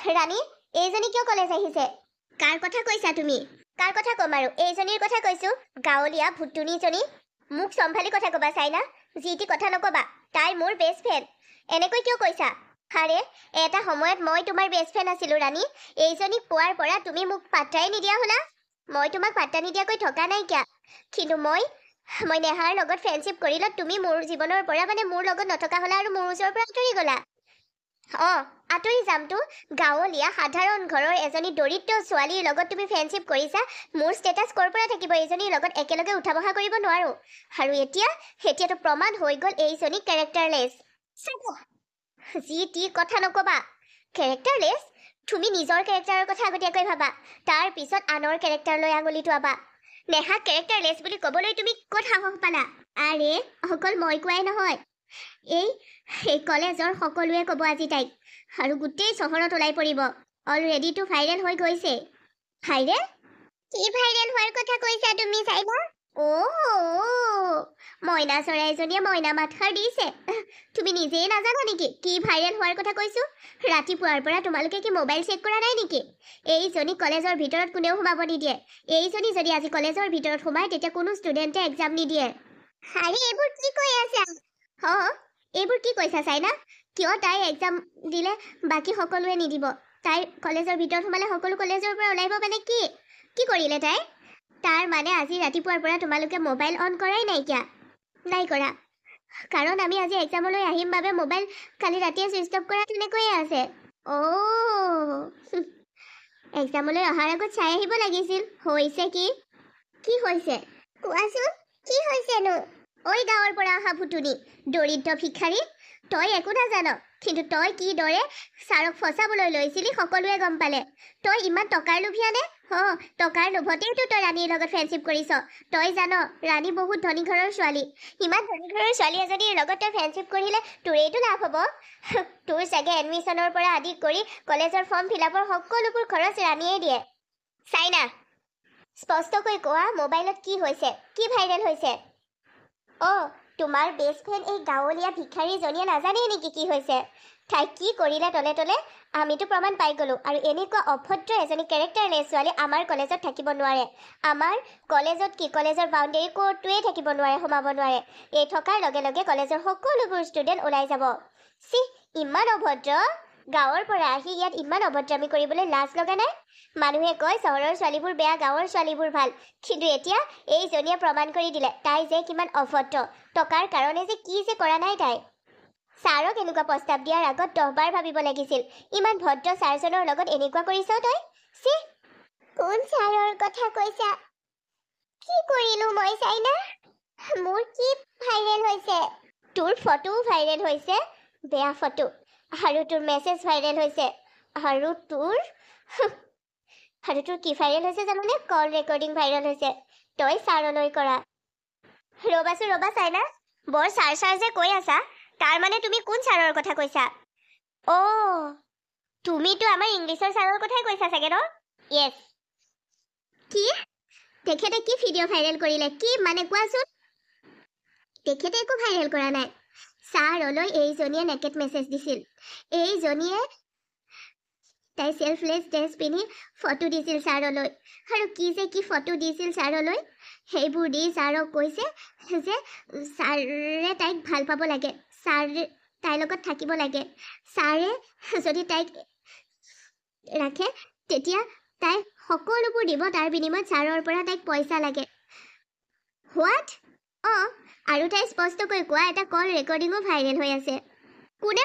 ৰাণী এইজনী কিয় কলেজ আহিছে কাৰ কথা কৈছা তুমি কাৰ কথা কম আৰু এইজনীৰ কথা কৈছো গাঁৱলীয়া ভুটুনিজনী মোক চম্ভালি কথা কবা চাইনা যি টি কথা নকবা তাই মোৰ বেষ্ট ফ্ৰেণ্ড এনেকৈ কিয় কৈছা আৰে এটা সময়ত মই তোমাৰ বেষ্ট ফ্ৰেণ্ড আছিলো ৰাণী এইজনীক পোৱাৰ পৰা তুমি মোক পাত্তাই নিদিয়া হলা মই তোমাক পাত্তা নিদিয়াকৈ থকা নাই কিয়া কিন্তু মই নেহাৰ লগত ফ্ৰেণ্ডশ্বিপ কৰিলত তুমি মোৰ জীৱনৰ পৰা মোৰ লগত নথকা হলা আৰু মোৰ ওচৰৰ পৰা আঁতৰি গলা আঁতৰি যামতো গাঁৱলীয়া সাধাৰণ ঘৰৰ এজনী দৰিদ্ৰ ছোৱালীৰ লগত তুমি ফ্ৰেণ্ডশ্বিপ কৰিছা মোৰ ষ্টেটাছ ক'ৰ পৰা থাকিব এইজনীৰ লগত একেলগে উঠা বহা কৰিব নোৱাৰো আৰু এতিয়াতো প্ৰমাণ হৈ গ'ল এইজনী কেৰেক্টাৰলেছ যি টি কথা নকবা কেৰেক্টাৰলেছ তুমি নিজৰ কেৰেক্টাৰৰ কথা আগতীয়াকৈ ভাবা তাৰ পিছত আনৰ কেৰেক্টাৰলৈ আঙুলি টোৱাবা নেহা কেৰেক্টাৰলেছ বুলি ক'বলৈ তুমি ক'ত সাহস পালা আৰে অকল মই কোৱাই নহয় এই কলেজৰ সকলোৱে ক'ব আজি তাইক আৰু গোটেই চহৰত ওলাই পৰিব অলৰেডিটো ভাইৰেল হৈ গৈছে ভাইৰেল কি ভাইৰেল হোৱাৰ কথা কৈছা তুমি চাইনা মইনা চৰাইজনীয়ে মইনা মাতষাৰ দিছে তুমি নিজেই নাজানা নেকি কি ভাইৰেল হোৱাৰ কথা কৈছো ৰাতিপুৱাৰ পৰা তোমালোকে কি মোবাইল চেক কৰা নাই নেকি এইজনী কলেজৰ ভিতৰত কোনেও সোমাব নিদিয়ে এইজনী যদি আজি কলেজৰ ভিতৰত সোমায় তেতিয়া কোনো ষ্টুডেণ্টে এক্সাম নিদিয়ে আৰে এইবোৰ কি কৈ আছা এইবোৰ কি কৈছা চাইনা কিয় তাই এক্সাম দিলে বাকী সকলোৱে নিদিব তাই কলেজৰ ভিতৰত সোমালে সকলো কলেজৰ পৰা ওলাইব মানে কি কৰিলে তাই তাৰ মানে আজি ৰাতিপুৱাৰ পৰা তোমালোকে মোবাইল অন কৰাই নাইকিয়া নাই কৰা কাৰণ আমি আজি এক্সামলৈ আহিম বাবে মোবাইল কালি ৰাতিয়ে ছুইচ অফ কৰা তেনেকৈয়ে আছে এক্সামলৈ অহাৰ আগত চাই আহিব লাগিছিল হৈছে কি হৈছে কোৱাচোন কি হৈছেনো ঐ গাঁৱৰ পৰা অহা ভুটুনি দৰিদ্ৰ ভিক্ষাৰী তই একো নাজান কিন্তু তই কি দৰে ছাৰক ফচাবলৈ লৈছিলি সকলোৱে গম পালে তই ইমান টকাৰ লোভীয়ানে টকাৰ লোভতেইতো তই ৰাণীৰ লগত ফ্ৰেণ্ডশ্বিপ কৰিছ তই জান ৰাণী বহুত ধনী ঘৰৰ ছোৱালী ইমান ধনী ঘৰৰ ছোৱালী এজনীৰ লগত তই ফ্ৰেণ্ডশ্বিপ কৰিলে তোৰেইতো লাভ হ'ব তোৰ চাগে এডমিশ্যনৰ পৰা আদি কৰি কলেজৰ ফৰ্ম ফিল আপৰ সকলোবোৰ খৰচ ৰাণীয়ে দিয়ে চাইনা স্পষ্টকৈ কোৱা মোবাইলত কি হৈছে কি ভাইৰেল হৈছে তোমাৰ বেষ্ট ফ্ৰেণ্ড এই গাঁৱলীয়া ভিক্ষাৰীজনীয়ে নাজানেই নেকি কি হৈছে তাই কি কৰিলে তলে তলে আমিতো প্ৰমাণ পাই গ'লো আৰু এনেকুৱা অভদ্ৰ এজনী কেৰেক্টাৰলেছ ছোৱালী আমাৰ কলেজত থাকিব নোৱাৰে আমাৰ কলেজত কি কলেজৰ বাউণ্ডেৰী ক'তোৱেই থাকিব নোৱাৰে সোমাব নোৱাৰে এই থকাৰ লগে লগে কলেজৰ সকলোবোৰ ষ্টুডেণ্ট ওলাই যাব ইমান অভদ্ৰ গাঁৱৰ পৰা আহি ইয়াত ইমান অভদ্ৰামি কৰিবলৈ লাজ লগা নাই মানুহে কয় চহৰৰ ছোৱালীবোৰ বেয়া গাঁৱৰ ছোৱালীবোৰ ভাল কিন্তু এতিয়া এইজনীয়ে প্ৰমাণ কৰি দিলে তাই যে কিমান অভদ্ৰ টকাৰ কাৰণে যে কি যে কৰা নাই তাই ছাৰক এনেকুৱা প্ৰস্তাৱ দিয়াৰ আগত 10 বাৰ ভাবিব লাগিছিল ইমান ভদ্ৰ ছাৰজনৰ লগত এনেকুৱা কৰিছ তই কোন ছাৰৰ কথা কৈছা কি কৰিলো মই চাইনা মোৰ কি ভাইৰেল হৈছে তোৰ ফটো ভাইৰেল হৈছে বেয়া ফটো আৰু তোৰ মেছেজ ভাইৰেল হৈছে আৰু তোৰ কি ভাইৰেল হৈছে জানোনে কল ৰেকৰ্ডিং ভাইৰেল হৈছে তই ছাৰলৈ কৰা ৰ'বা চাইনা বৰ ছাৰ যে কৈ আছা তাৰ মানে তুমি কোন ছাৰৰ কথা কৈছা তুমিতো আমাৰ ইংলিছৰ ছাৰৰ কথাই কৈছা চাগে ন য়েছ কি তেখেতে কি ভিডিঅ' ভাইৰেল কৰিলে কি মানে কোৱাচোন তেখেতে একো ভাইৰেল কৰা নাই ছাৰলৈ এইজনীয়ে নেকেট মেছেজ দিছিল এইজনীয়ে তাই সেলফলেছ ড্ৰেছ পিন্ধি ফটো দিছিল ছাৰলৈ আৰু কি ফটো দিছিল ছাৰলৈ সেইবোৰ দি ছাৰক কৈছে যে ছাৰে তাইক ভাল পাব লাগে ছাৰে তাইৰ লগত থাকিব লাগে ছাৰে যদি তাইক ৰাখে তেতিয়া তাই সকলোবোৰ দিব তাৰ বিনিময়ত ছাৰৰ পৰা তাইক পইচা লাগে হোৱাট আৰু তাই স্পষ্টকৈ কোৱা এটা কল ৰেকৰ্ডিঙো ভাইৰেল হৈ আছে কোনে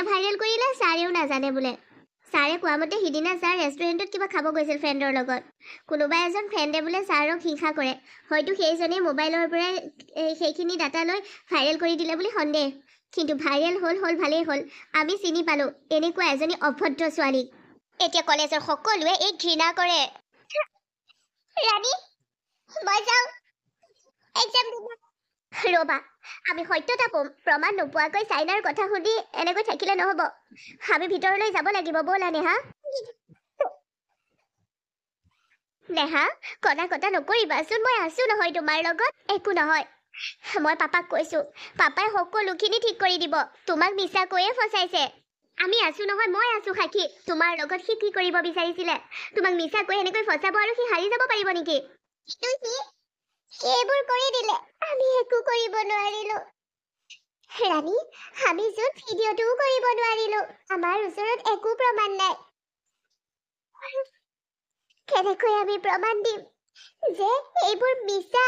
ভাইৰেল কৰিলে ছাৰেও নাজানে বোলে ছাৰে কোৱা মতে সিদিনা ছাৰ ৰেষ্টুৰেণ্টত কিবা খাব গৈছিল ফ্ৰেণ্ডৰ লগত কোনোবা এজন ফ্ৰেণ্ডে বোলে ছাৰক হিংসা কৰে হয়তো সেইজনে মোবাইলৰ পৰাই সেইখিনি ডাটা লৈ ভাইৰেল কৰি দিলে বুলি সন্দেহ কিন্তু ভাইৰেল হ'ল ভালেই হ'ল আমি চিনি পালোঁ এনেকুৱা এজনী অভদ্ৰ ছোৱালীক এতিয়া কলেজৰ সকলোৱে এই ঘৃণা কৰে ৰাণী মই যাওঁ এক্সাম দিব ৰ'বা আমি সত্যতা ক'ম প্ৰমাণ নোপোৱাকৈ চাইনাৰ কথা শুনি এনেকৈ থাকিলে নহ'ব আমি ভিতৰলৈ যাব লাগিব ব'লা নেহা কণা কটা নকৰিবাচোন মই আছোঁ নহয় তোমাৰ লগত একো নহয় মই পাপাক কৈছোঁ পাপাই সকলোখিনি ঠিক কৰি দিব তোমাক মিছাকৈয়ে ফচাইছে আমি আছো নহয়, মই আছো সাক্ষী। তোমাৰ লগত সি কি কৰিব বিচাৰিছিলে? তোমাক মিছা কৈ এনেকৈ ফচাব আৰু সি হাৰি যাব পাৰিব নেকি? সেইবোৰ কৰি দিলে, আমি একো কৰিব নোৱাৰিলো। ৰাণী, আমি যোন ভিডিঅ'টোও কৰিব নোৱাৰিলো। আমাৰ ওচৰত একো প্ৰমাণ নাই। কেনেকৈ আমি প্ৰমাণ দিম যে এইবোৰ মিছা?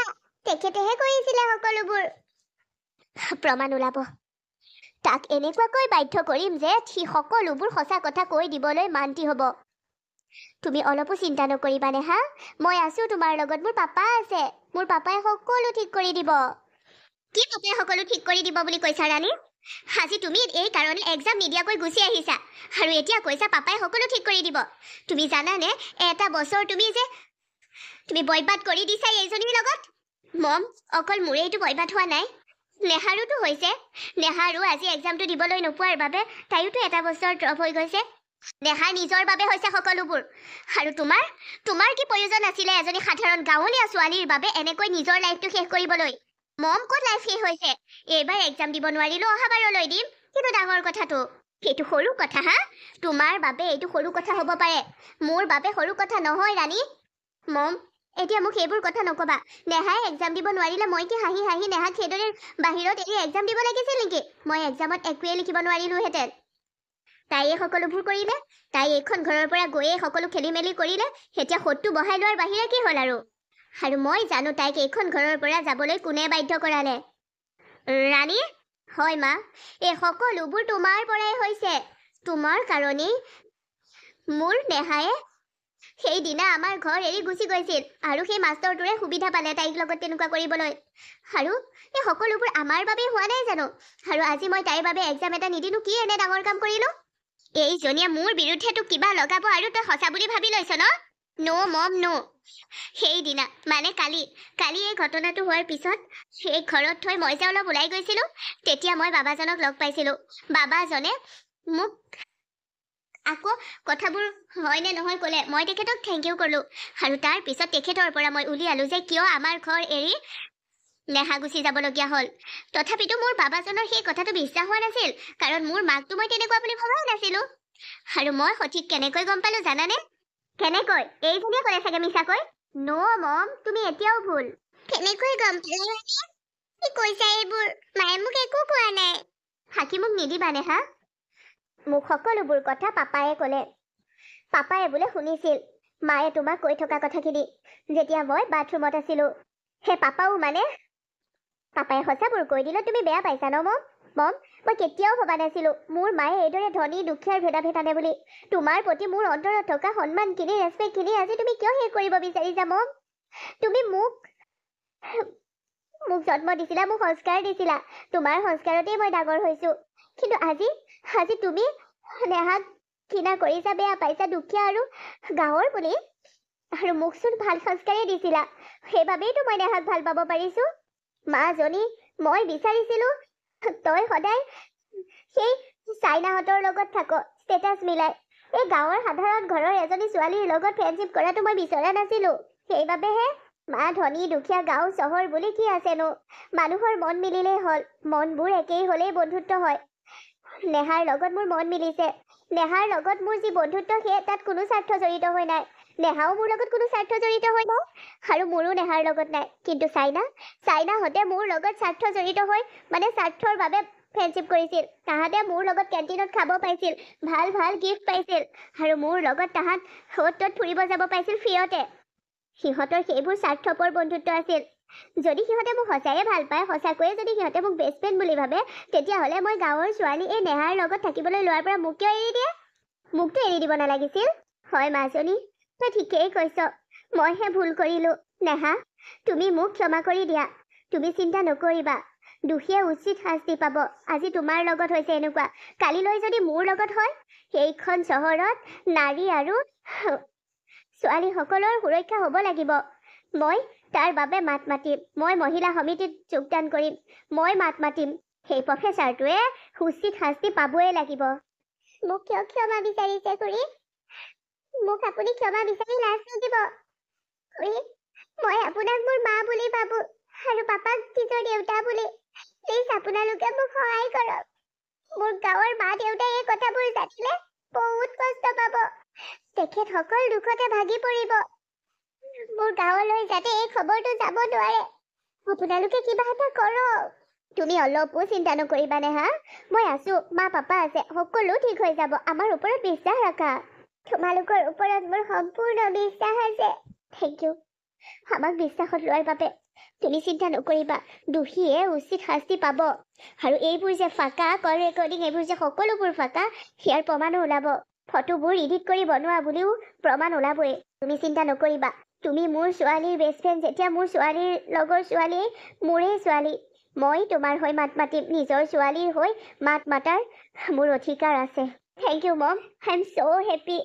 তেখেতেহে কৰিছিলে সকলোবোৰ। প্ৰমাণ ওলাব। তাক এনেকুৱাকৈ বাধ্য কৰিম যে সি সকলোবোৰ সঁচা কথা কৈ দিবলৈ মান্তি হ'ব। তুমি অলপো চিন্তা নকৰিবা নেহা, মই আছো তোমাৰ লগত। মোৰ পাপা আছে, মোৰ পাপাই সকলো ঠিক কৰি দিব। কি পাপাই সকলো ঠিক কৰি দিব বুলি কৈছা ৰাণী? আজি তুমি এই কাৰণে এক্সাম নিদিয়াকৈ গুচি আহিছা আৰু এতিয়া কৈছা পাপাই সকলো ঠিক কৰি দিব। তুমি জানানে এটা বছৰ তুমি বৰবাদ কৰি দিছা এইজনীৰ লগত? মম, অকল মোৰেইটো বৰবাদ হোৱা নাই, নেহাৰোতো হৈছে। নেহাৰো আজি এক্সামটো দিবলৈ নোপোৱাৰ বাবে তাইওতো এটা বছৰ ড্ৰপ হৈ গৈছে। নেহাৰ নিজৰ বাবে হৈছে সকলোবোৰ। আৰু তোমাৰ কি প্ৰয়োজন আছিলে এজনী সাধাৰণ গাঁৱলীয়া ছোৱালীৰ বাবে এনেকৈ নিজৰ লাইফটো শেষ কৰিবলৈ? মম, ক'ত লাইফ শেষ হৈছে? এইবাৰ এক্সাম দিব নোৱাৰিলো, অহাবাৰলৈ দিম। কিন্তু ডাঙৰ কথাটো এইটো সৰু কথা। হা, তোমাৰ বাবে এইটো সৰু কথা হ'ব পাৰে, মোৰ বাবে সৰু কথা নহয় ৰাণী। মম, এতিয়া মোক এইবোৰ কথা নকবা। নেহাই এক্সাম দিব নোৱাৰিলে মই কি হাঁহি হাঁহি নেহাক সেইদৰে বাহিৰত এৰি এক্সাম দিব লাগিছিল নেকি? মই এক্সামত একোৱে লিখিব নোৱাৰিলোহেঁতেন। তাইয়ে সকলোবোৰ কৰিলে, তাই এইখন ঘৰৰ পৰা গৈয়ে সকলো খেলি মেলি কৰিলে। এতিয়া সতটো বহাই লোৱাৰ বাহিৰে কি হ'ল আৰু মই জানো তাইক এইখন ঘৰৰ পৰা যাবলৈ কোনে বাধ্য কৰালে। ৰাণী, হয় মা, এই সকলোবোৰ তোমাৰ পৰাই হৈছে। তোমাৰ কাৰণেই মোৰ নেহায়ে সেইদিনা আমাৰ ঘৰ এৰি গুচি গৈছিল আৰু সেই মাষ্টৰটোৰে সুবিধা পালে তাইক লগত তেনেকুৱা কৰিবলৈ। আৰু এই সকলোবোৰ আমাৰ বাবেই হোৱা নাই জানো? আৰু আজি মই তাইৰ বাবে এক্সাম এটা নিদিনো কি এনে ডাঙৰ কাম কৰিলো? এইজনীয়ে মোৰ বিৰুদ্ধে তোক কিবা লগাব আৰু তই সঁচা বুলি ভাবি লৈছ ন? ন' মম, ন'। সেইদিনা মানে কালি এই ঘটনাটো হোৱাৰ পিছত সেই ঘৰত থৈ মই যে অলপ ওলাই গৈছিলো, তেতিয়া মই বাবাজনক লগ পাইছিলো। বাবাজনে মোক আকৌ কথাবোৰ হয় নে নহয় ক'লে। মই তেখেতক থেংক ইউ ক'লো আৰু তাৰ পিছত তেখেতৰ পৰা মই উলিয়ালো যে কিয় আমাৰ ঘৰ এৰি নেহা গুচি যাবলগীয়া হ'ল। তথাপিতো মোৰ বাবাজনৰ সেই কথাটো বিশ্বাস হোৱা নাছিল, কাৰণ মোৰ মাকটো মই তেনেকুৱা বুলি ভবাই নাছিলো। আৰু মই সঠিক কেনেকৈ গম পালো জানানে? কেনেকৈ? এইজনীয়ে ক'লে চাগে মিছাকৈ। ন' মম, তুমি এতিয়াও ভুল। কেনেকৈ গম পালে? কি কৈছা এইবোৰ? মায়ে মোক একো কোৱা নাই। সাক্ষী, মোক নিদিবা নেহা। মোক সকলোবোৰ কথা পাপায়ে ক'লে। পাপায়ে বোলে শুনিছিল মায়ে তোমাক কৈ থকা কথাখিনি যেতিয়া মই বাথৰুমত আছিলো। সেই পাপাও মানে পাপায়ে সঁচাবোৰ কৈ দিলে তুমি বেয়া পাইছা ন মম? মম, মই কেতিয়াও ভবা নাছিলো মোৰ মায়ে এইদৰে ধনী দুখীয়াৰ ভেদাভেদ আনে বুলি। তোমাৰ প্ৰতি মোৰ অন্তৰত থকা সন্মানখিনি, ৰেচপেক্টখিনি আজি তুমি কিয় শেষ কৰিব বিচাৰিছা মম? তুমি মোক জন্ম দিছিলা, মোক সংস্কাৰ দিছিলা। তোমাৰ সংস্কাৰতেই মই ডাঙৰ হৈছো। কিন্তু আজি তুমি নেহাক ঘৃণা কৰিছা, বেয়া পাইছা, দুখীয়া আৰু গাঁৱৰ বুলি। আৰু মোকচোন ভাল সংস্কাৰেই দিছিলা, সেইবাবেইতো মই নেহাক ভাল পাব পাৰিছো। মাজনী, মই বিচাৰিছিলো তই সদায় সেই চাইনাহঁতৰ লগত থাক, ষ্টেটাছ মিলাই। এই গাঁৱৰ সাধাৰণ ঘৰৰ এজনী ছোৱালীৰ লগত ফ্ৰেণ্ডশ্বিপ কৰাটো মই বিচৰা নাছিলো। সেইবাবেহে মা ধনী দুখীয়া গাঁও চহৰ বুলি কি আছেনো? মানুহৰ মন মিলিলেই হ'ল। মনবোৰ একেই হ'লেই বন্ধুত্ব হয়। নেহাৰ লগত মোৰ মন মিলিছে। নেহাৰ লগত মোৰ যি বন্ধুত্ব, সেই তাত কোনো স্বাৰ্থ জড়িত হৈ নাই। নেহাও মোৰ লগত কোনো স্বাৰ্থ জড়িত হৈ নাই আৰু মোৰো নেহাৰ লগত নাই। কিন্তু চাইনাহঁতে মোৰ লগত স্বাৰ্থ জড়িত হৈ মানে স্বাৰ্থৰ বাবে ফ্ৰেণ্ডশ্বিপ কৰিছিল। তাহাঁতে মোৰ লগত কেণ্টিনত খাব পাইছিল, ভাল ভাল গিফ্ট পাইছিল আৰু মোৰ লগত তাহাঁত অ'ত ত'ত ফুৰিব যাব পাইছিল ফ্ৰীয়তে। সিহঁতৰ সেইবোৰ স্বাৰ্থপৰ বন্ধুত্ব আছিল। যদি সিহঁতে মোক সঁচায়ে ভাল পায়, সঁচাকৈয়ে যদি সিহঁতে মোক বেষ্ট ফ্ৰেণ্ড বুলি ভাবে, তেতিয়াহ'লে মই গাঁৱৰ ছোৱালী এই নেহাৰ লগত থাকিবলৈ লোৱাৰ পৰা মোক কিয় এৰি দিয়ে? মোকতো এৰি দিব নালাগিছিল। হয় মাজনী, তই ঠিকেই কৈছ। মইহে ভুল কৰিলো। নেহা, তুমি মোক ক্ষমা কৰি দিয়া। তুমি চিন্তা নকৰিবা, দোষীয়ে উচিত শাস্তি পাব। আজি তোমাৰ লগত হৈছে এনেকুৱা, কালিলৈ যদি মোৰ লগত হয়, সেইখন চহৰত নাৰী আৰু ছোৱালীসকলৰ সুৰক্ষা হ'ব লাগিব। মই তাৰ বাবে মাত মাতিম। মই মহিলা সমিতিত যোগদান কৰিম। মই মাত মাতিম। সেই প্ৰফেচাৰটোৱে উচিত শাস্তি পাবই লাগিব। মোক কিয় ক্ষমা বিচাৰিছে খুৰী? মোক আপুনি ক্ষমা বিচাৰি লাজ লাগিব। খুৰী, মই আপোনাক মোৰ মা বুলি ভাবো আৰু পাপাক নিজৰ দেউতা বুলি। প্লিজ আপোনালোকে মোক সহায় কৰক। মোৰ গাঁৱৰ মা দেউতাই এই কথাবোৰ জানিলে বহুত কষ্ট পাব। তেখেত সকল দুখতে ভাগি পৰিব। মোৰ গাঁৱলৈ যাতে এই খবৰটো যাব নোৱাৰে। আপোনালোকে কিবা এটা কৰক। তুমি অলপো চিন্তা নকৰিবা নেহা। মই আছো, মা পাপা আছে, সকলো ঠিক হৈ যাব। আমাৰ ওপৰত বিশ্বাস ৰাখা। তোমালোকৰ ওপৰত মোৰ সম্পূৰ্ণ বিশ্বাস আছে। থেংক ইউ আমাক বিশ্বাসত লোৱাৰ বাবে। তুমি চিন্তা নকৰিবা, দোষীয়ে উচিত শাস্তি পাব। আৰু এইবোৰ যে ফাঁকা কল ৰেকৰ্ডিং, এইবোৰ যে সকলোবোৰ ফাঁকা, ইয়াৰ প্ৰমাণো ওলাব। ফটোবোৰ এডিট কৰি বনোৱা বুলিও প্ৰমাণ ওলাবই। তুমি চিন্তা নকৰিবা। তুমি মোৰ ছোৱালীৰ বেষ্ট ফ্ৰেণ্ড, যেতিয়া মোৰ ছোৱালীৰ লগৰ ছোৱালী মোৰেই ছোৱালী। মই তোমাৰ হৈ মাত মাতিম, নিজৰ ছোৱালীৰ হৈ মাত মাতাৰ মোৰ অধিকাৰ আছে। Thank you mom, I am so' happy.